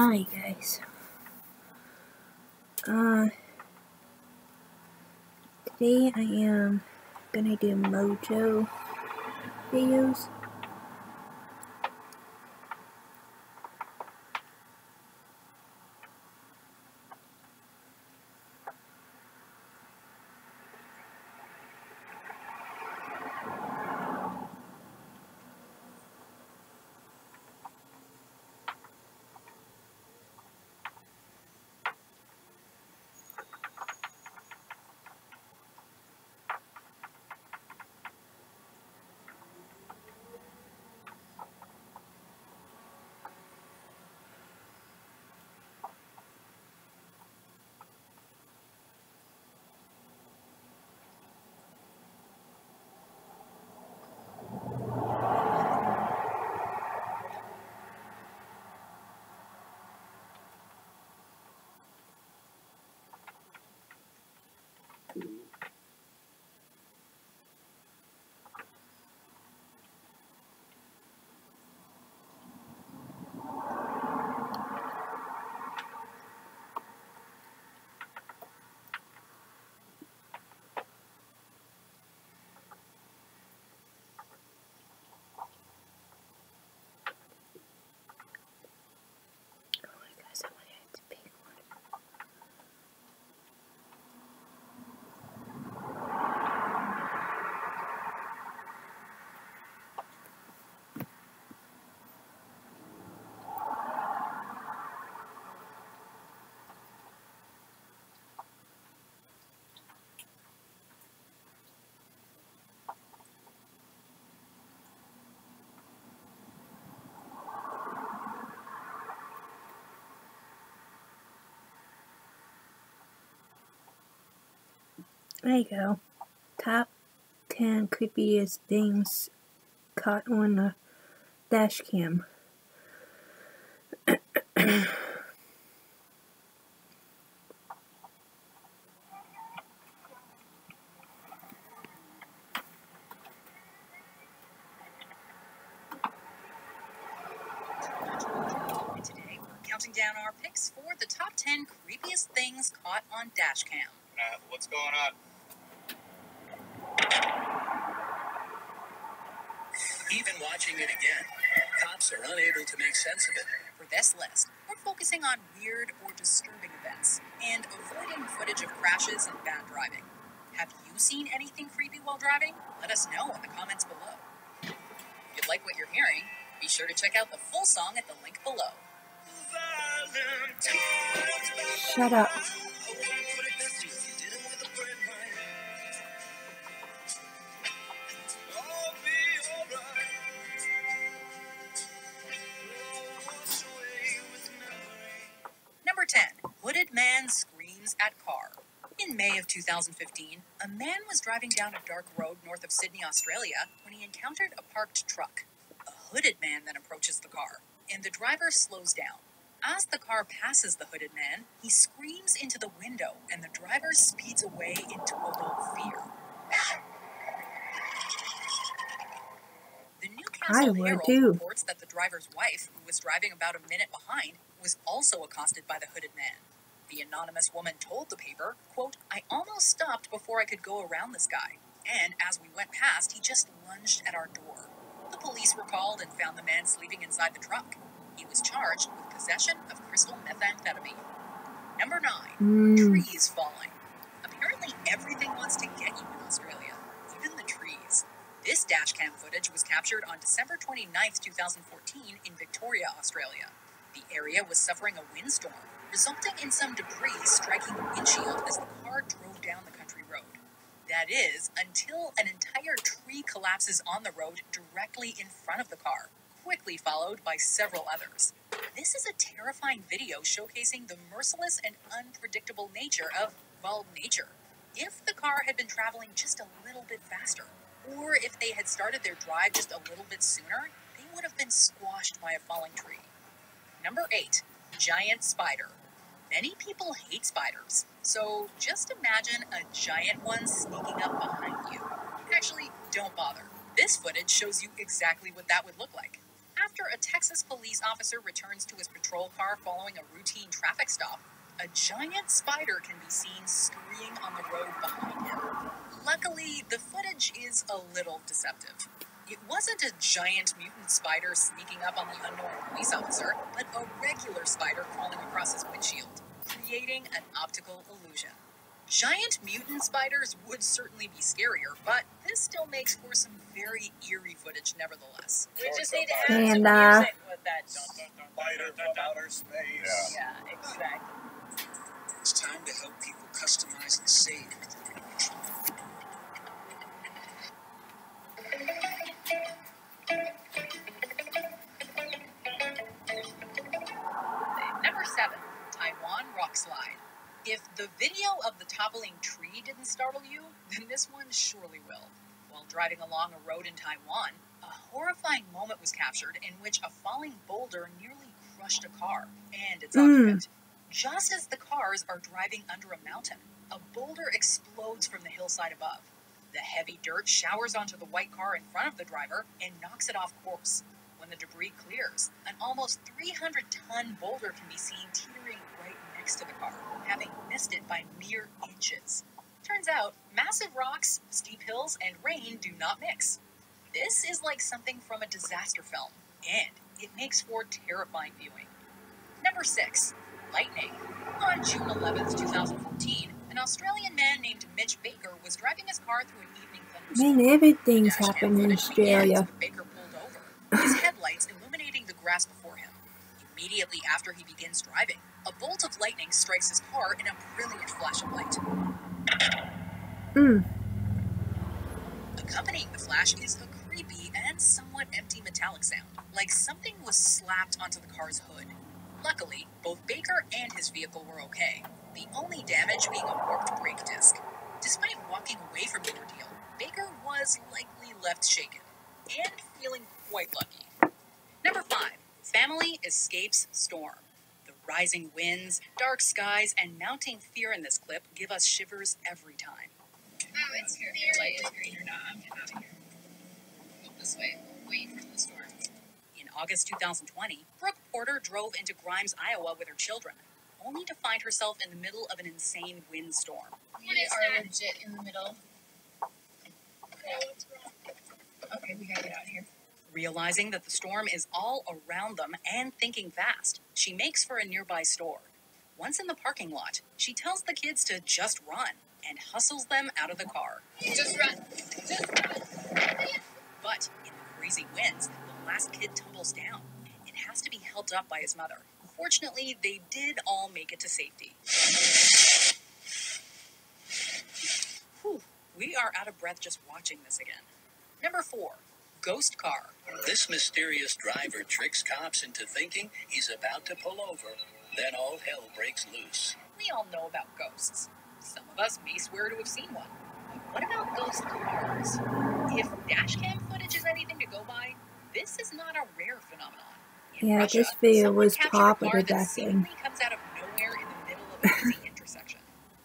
Hi guys. Today I am gonna do Mojo videos. Guys, I wanted to pick one. There you go. Top 10 creepiest things caught on the dash cam. Today we're counting down our picks for the top 10 creepiest things caught on dash cam. What's going on? Even watching it again, cops are unable to make sense of it. For this list, we're focusing on weird or disturbing events and avoiding footage of crashes and bad driving. Have you seen anything creepy while driving? Let us know in the comments below. If you like what you're hearing, be sure to check out the full song at the link below. Shut up. Number 10. Hooded man screams at car. In May of 2015, a man was driving down a dark road north of Sydney, Australia, when he encountered a parked truck. A hooded man then approaches the car, and the driver slows down. As the car passes the hooded man, he screams into the window, and the driver speeds away in total fear. The Newcastle Herald reports that the driver's wife, who was driving about a minute behind, was also accosted by the hooded man. The anonymous woman told the paper, quote, "I almost stopped before I could go around this guy. And as we went past, he just lunged at our door." The police were called and found the man sleeping inside the truck. He was charged with possession of crystal methamphetamine. Number 9. Trees falling. Apparently everything wants to get you in Australia, even the trees. This dashcam footage was captured on December 29th, 2014 in Victoria, Australia. The area was suffering a windstorm, resulting in some debris striking the windshield as the car drove down the country road. That is, until an entire tree collapses on the road directly in front of the car, quickly followed by several others. This is a terrifying video showcasing the merciless and unpredictable nature of, well, nature. If the car had been traveling just a little bit faster, or if they had started their drive just a little bit sooner, they would have been squashed by a falling tree. Number 8. Giant spider. Many people hate spiders, so just imagine a giant one sneaking up behind you. Actually, don't bother. This footage shows you exactly what that would look like. After a Texas police officer returns to his patrol car following a routine traffic stop, a giant spider can be seen scurrying on the road behind him. Luckily, the footage is a little deceptive. It wasn't a giant mutant spider sneaking up on the unknown police officer, but a regular spider crawling across his windshield, creating an optical illusion. Giant mutant spiders would certainly be scarier, but this still makes for some very eerie footage nevertheless. We just need to add some music with that. Spider from outer space. Yeah, exactly. It's time to help people customize and save. Number 7, Taiwan rock slide. If the video of the toppling tree didn't startle you, then this one surely will. While driving along a road in Taiwan, a horrifying moment was captured in which a falling boulder nearly crushed a car and its occupant. Just as the cars are driving under a mountain, a boulder explodes from the hillside above. The heavy dirt showers onto the white car in front of the driver and knocks it off course. When the debris clears, an almost 300-ton boulder can be seen teetering right next to the car, having missed it by mere inches. Turns out, massive rocks, steep hills, and rain do not mix. This is like something from a disaster film, and it makes for terrifying viewing. Number 6, lightning. On June 11th, 2014, an Australian man named Mitch Baker was driving his car through an evening thunderstorm. Man, everything's Dash cam happening in footage begins Australia. when Baker pulled over, his headlights illuminating the grass before him. Immediately after he begins driving, a bolt of lightning strikes his car in a brilliant flash of light. Accompanying the flash is a creepy and somewhat empty metallic sound, like something was slapped onto the car's hood. Luckily, both Baker and his vehicle were okay, the only damage being a warped brake disc. Despite walking away from the ordeal, Baker was likely left shaken, and feeling quite lucky. Number 5, family escapes storm. The rising winds, dark skies, and mounting fear in this clip give us shivers every time. Oh, it's here. Your light is green or not. I'm getting out of here. Go this way. Wait for the storm. In August 2020, Brooke Porter drove into Grimes, Iowa with her children, only to find herself in the middle of an insane windstorm. We are legit in the middle. Okay, we gotta get out of here. Realizing that the storm is all around them and thinking fast, she makes for a nearby store. Once in the parking lot, she tells the kids to just run and hustles them out of the car. Just run. Just run. But in the crazy winds, the last kid tumbles down and has to be helped up by his mother. Fortunately, they did all make it to safety. Whew, we are out of breath just watching this again. Number 4, ghost car. This mysterious driver tricks cops into thinking he's about to pull over. Then all hell breaks loose. We all know about ghosts. Some of us may swear to have seen one. But what about ghost cars? If dashcam footage is anything to go by, this is not a rare phenomenon. In Yeah, Russia, this video someone was captured a car popular that back then. seemingly comes out of nowhere in the middle of a busy intersection.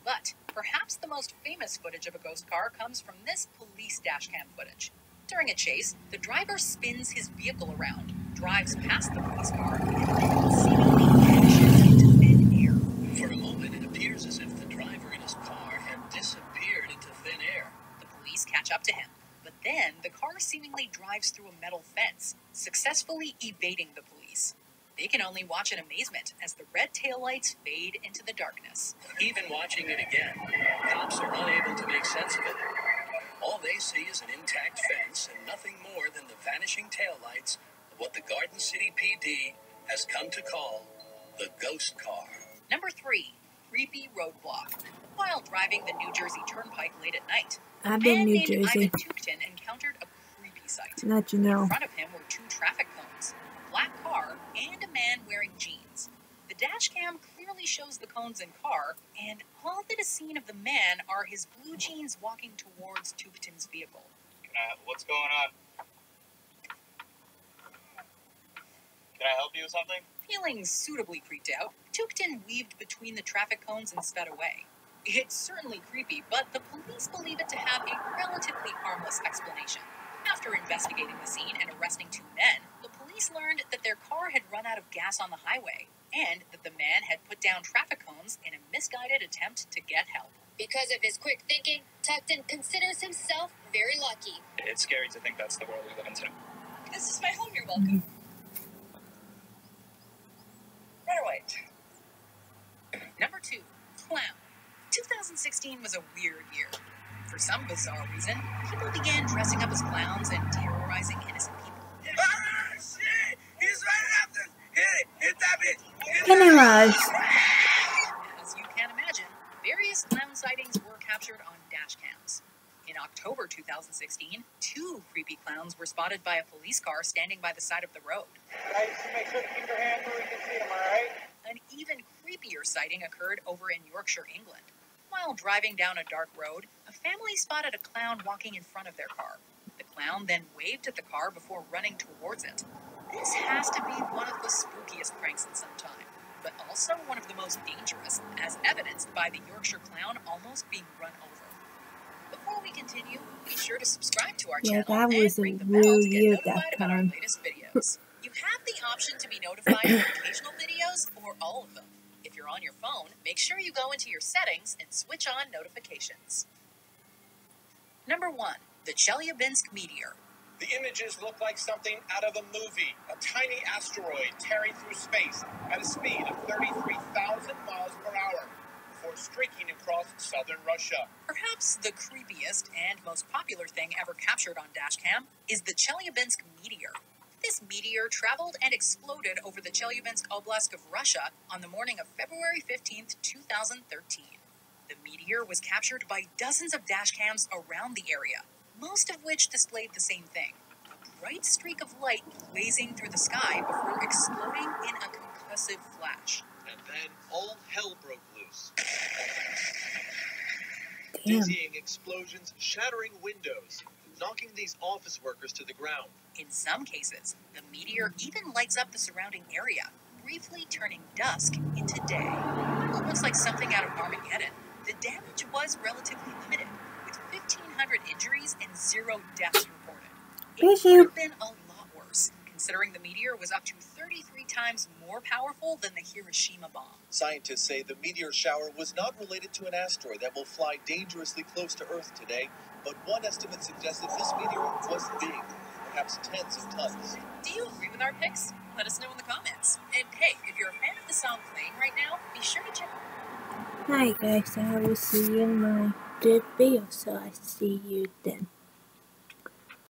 But perhaps the most famous footage of a ghost car comes from this police dashcam footage. During a chase, the driver spins his vehicle around, drives past the police car, and then seemingly vanishes into thin air. For a moment, it appears as if the driver in his car had disappeared into thin air. The police catch up to him, but then the car seemingly drives through a metal fence, successfully evading the police. They can only watch in amazement as the red taillights fade into the darkness. Even watching it again, cops are unable to make sense of it. All they see is an intact fence and nothing more than the vanishing taillights of what the Garden City PD has come to call the ghost car. Number 3, creepy roadblock. While driving the New Jersey Turnpike late at night, a I've been man New named Jersey. Ivan Tukton encountered a creepy sight. Let you In know. front of him were 2 traffic cones, a black car, and a man wearing jeans. The dash cam clearly shows the cones and car, and all that is seen of the man are his blue jeans walking towards Tukton's vehicle. What's going on? Can I help you with something? Feeling suitably creeped out, Tukton weaved between the traffic cones and sped away. It's certainly creepy, but the police believe it to have a relatively harmless explanation. After investigating the scene and arresting 2 men, the police police learned that their car had run out of gas on the highway and that the man had put down traffic cones in a misguided attempt to get help. Because of his quick thinking, Tuckton considers himself very lucky. It's scary to think that's the world we live in today. This is my home, you're welcome. Red or white? Number 2, clown. 2016 was a weird year. For some bizarre reason, people began dressing up as clowns and terrorizing innocent people. Ah, shit! He's right after us! Hit it! Hit that bitch! Pennywise. As you can imagine, various clown sightings were captured on dash cams. In October 2016, 2 creepy clowns were spotted by a police car standing by the side of the road. Guys, make sure to keep your hands where we can see them, alright? An even creepier sighting occurred over in Yorkshire, England. While driving down a dark road, a family spotted a clown walking in front of their car. The clown then waved at the car before running towards it. This has to be one of the spookiest pranks in some time, but also one of the most dangerous, as evidenced by the Yorkshire clown almost being run over. Before we continue, be sure to subscribe to our Yeah, channel that was and a ring the bell real to get year notified that about our time. latest videos. You have the option to be notified of occasional videos or all of them. If you're on your phone, make sure you go into your settings and switch on notifications. Number 1, the Chelyabinsk meteor. The images look like something out of a movie. A tiny asteroid tearing through space at a speed of 33,000 miles per hour before streaking across southern Russia. Perhaps the creepiest and most popular thing ever captured on dashcam is the Chelyabinsk meteor. This meteor traveled and exploded over the Chelyabinsk Oblast of Russia on the morning of February 15th, 2013. The meteor was captured by dozens of dashcams around the area, most of which displayed the same thing. A bright streak of light blazing through the sky before exploding in a concussive flash. And then all hell broke loose. Damn. Dizzying explosions shattering windows, knocking these office workers to the ground. In some cases, the meteor even lights up the surrounding area, briefly turning dusk into day. Almost like something out of Armageddon, the damage was relatively limited, with 1,500 injuries and 0 deaths reported. It could have been a lot worse, considering the meteor was up to 33 times more powerful than the Hiroshima bomb. Scientists say the meteor shower was not related to an asteroid that will fly dangerously close to Earth today, but one estimate suggests that this meteor was big, perhaps tens of tons. Do you agree with our picks? Let us know in the comments. And hey, if you're a fan of the song playing right now, be sure to check. Hi guys, I will see you in my good video, so I see you then.